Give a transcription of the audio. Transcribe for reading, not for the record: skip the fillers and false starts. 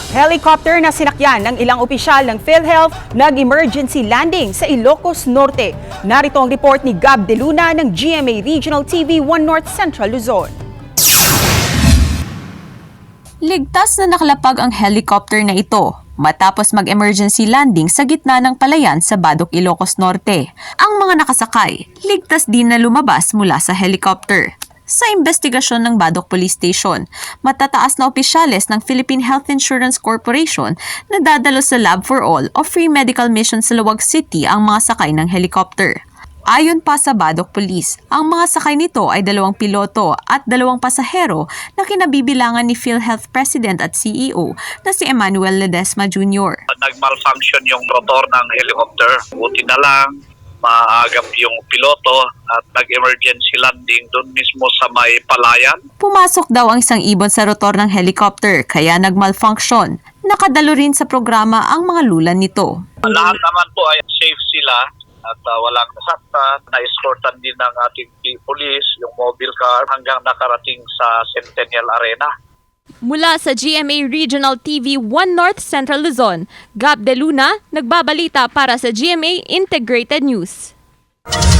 Helicopter na sinakyan ng ilang opisyal ng PhilHealth nag-emergency landing sa Ilocos Norte. Narito ang report ni Gab De Luna ng GMA Regional TV 1 North Central Luzon. Ligtas na nakalapag ang helicopter na ito matapos mag-emergency landing sa gitna ng palayan sa Badok, Ilocos Norte. Ang mga nakasakay, ligtas din na lumabas mula sa helicopter. Sa investigasyon ng Badok Police Station, matataas na opisyales ng Philippine Health Insurance Corporation na dadalo sa Lab for All o Free Medical Mission sa Luwag City ang mga sakay ng helicopter. Ayon pa sa Badok Police, ang mga sakay nito ay 2 piloto at 2 pasahero na kinabibilangan ni PhilHealth President at CEO na si Emmanuel Ledesma Jr. Nag-malfunction yung rotor ng helicopter. Buti na lang, maagap yung piloto at nag-emergency landing doon mismo sa may palayan. Pumasok daw ang isang ibon sa rotor ng helicopter kaya nag-malfunction. Nakadalo rin sa programa ang mga lulan nito. Lahat naman po ay safe sila at walang nasaktan. Na-escortan din ng ating police, yung mobile car hanggang nakarating sa Centennial Arena. Mula sa GMA Regional TV 1 North Central Luzon, Gab De Luna, nagbabalita para sa GMA Integrated News.